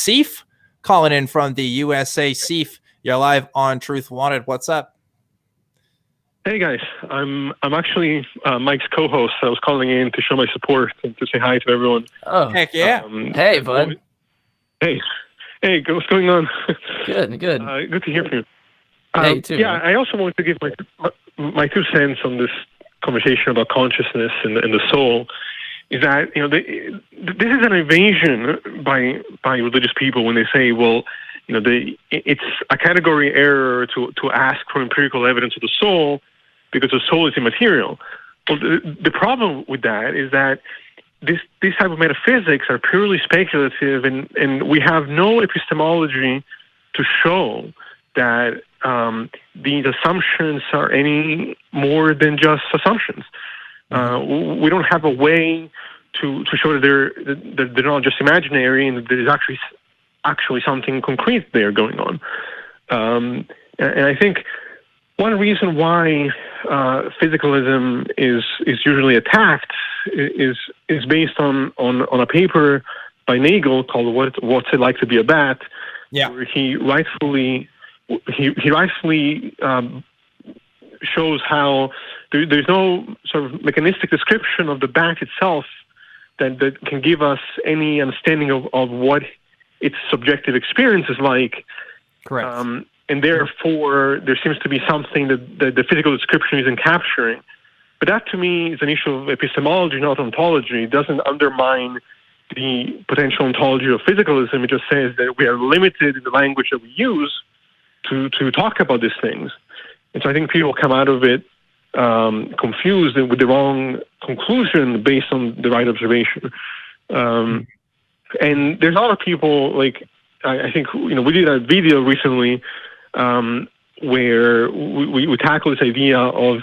Ceafe calling in from the USA. Ceafe, you're live on Truth Wanted. What's up? Hey guys, I'm actually Mike's co-host. I was calling in to show my support and to say hi to everyone. Oh, heck yeah! Hey, bud. Hey, what's going on? Good. Good to hear from you. Hey, you too. Yeah, man. I also wanted to give my 2 cents on this conversation about consciousness and the soul. Is that this is an evasion by religious people when they say, well, it's a category error to ask for empirical evidence of the soul because the soul is immaterial. Well, the problem with that is that this type of metaphysics are purely speculative, and we have no epistemology to show that these assumptions are any more than just assumptions. We don't have a way to show that they're not just imaginary and that there's actually something concrete there going on. And I think one reason why physicalism is usually attacked is based on a paper by Nagel called "What's It Like to Be a Bat," where he rightfully shows how there's no sort of mechanistic description of the bat itself that can give us any understanding of what its subjective experience is like. Correct. And therefore, there seems to be something that the physical description isn't capturing. But that, to me, is an issue of epistemology, not ontology. It doesn't undermine the potential ontology of physicalism. It just says that we are limited in the language that we use to talk about these things. And so I think people come out of it confused and with the wrong conclusion based on the right observation. And there's a lot of people, like, I think, we did a video recently where we tackle this idea of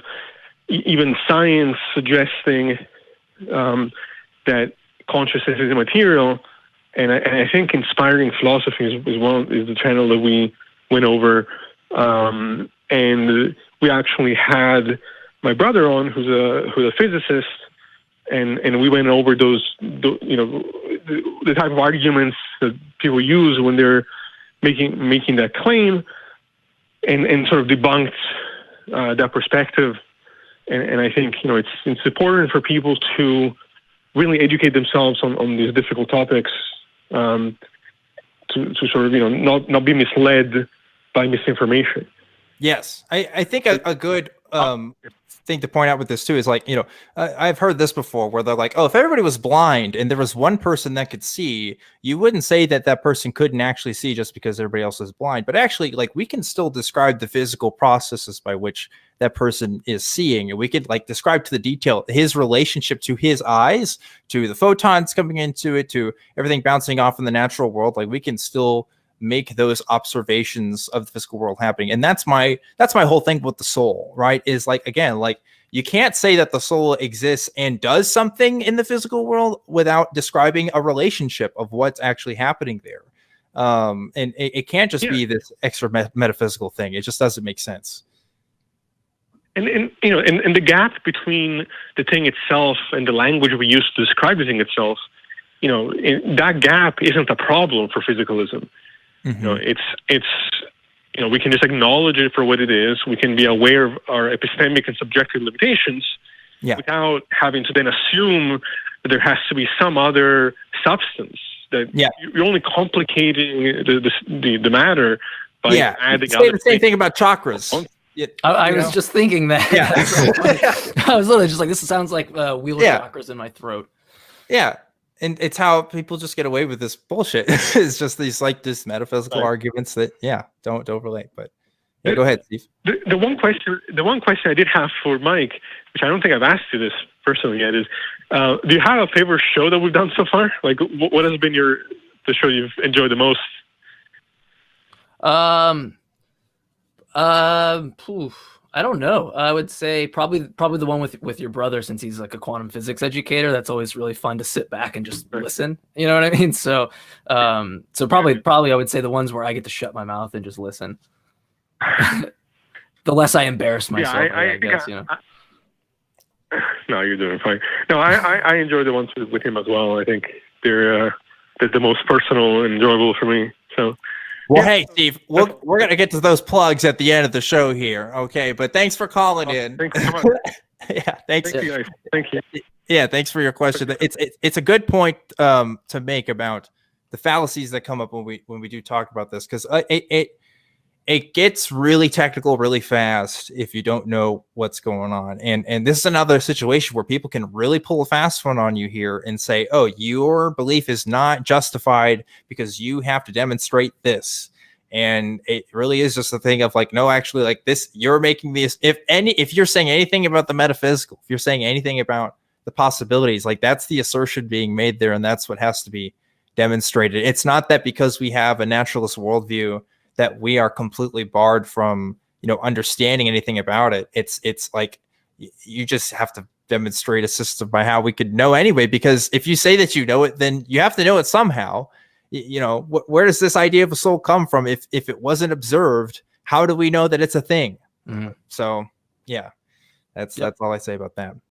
even science suggesting that consciousness is immaterial, and I think Inspiring Philosophy is the channel that we went over, and we actually had my brother on, who's a physicist, and we went over the type of arguments that people use when they're making that claim, and sort of debunked that perspective. And I think it's important for people to really educate themselves on these difficult topics, to sort of not be misled by misinformation. Yes, I think a good thing to point out with this too is, like, I've heard this before where they're like, oh, if everybody was blind and there was one person that could see, you wouldn't say that person couldn't actually see just because everybody else is blind. But actually, like, we can still describe the physical processes by which that person is seeing, and we could, like, describe to the detail his relationship to his eyes, to the photons coming into it, to everything bouncing off in the natural world. Like, we can still make those observations of the physical world happening. And that's my whole thing with the soul, right? Is, like, again, like, you can't say that the soul exists and does something in the physical world without describing a relationship of what's actually happening there. And it can't just be this extra metaphysical thing. It just doesn't make sense. And the gap between the thing itself and the language we use to describe the thing itself, that gap isn't a problem for physicalism. It's we can just acknowledge it for what it is. We can be aware of our epistemic and subjective limitations without having to then assume that there has to be some other substance. That you're only complicating the matter by adding. Say the same thing about chakras. I was just thinking that. Yeah. I was literally just like, this sounds like wheel chakras in my throat. Yeah. And it's how people just get away with this bullshit. It's just these, like, this metaphysical arguments that don't relate. But go ahead, Steve. The one question I did have for Mike, which I don't think I've asked you this personally yet, is do you have a favorite show that we've done so far? Like, what has been the show you've enjoyed the most? I don't know. I would say probably the one with your brother, since he's like a quantum physics educator. That's always really fun to sit back and just listen. You know what I mean? So probably I would say the ones where I get to shut my mouth and just listen. The less I embarrass myself, I guess. No, you're doing fine. No, I enjoy the ones with him as well. I think they're the most personal and enjoyable for me. So. Well, hey, Steve, we're going to get to those plugs at the end of the show here, okay? But thanks for calling in. Thanks so much. Yeah, thanks. Thank you, guys. Thank you. Yeah, thanks for your question. It's a good point to make about the fallacies that come up when we do talk about this, because it gets really technical really fast if you don't know what's going on. And this is another situation where people can really pull a fast one on you here and say, oh, your belief is not justified because you have to demonstrate this. And it really is just a thing of like, no, actually, like this, you're making this, if you're saying anything about the metaphysical, if you're saying anything about the possibilities, like that's the assertion being made there. And that's what has to be demonstrated. It's not that because we have a naturalist worldview that we are completely barred from, understanding anything about it. It's like you just have to demonstrate a system by how we could know anyway, because if you say that you know it, then you have to know it somehow. Where does this idea of a soul come from? If it wasn't observed, how do we know that it's a thing? Mm-hmm. So yeah, that's all I say about that.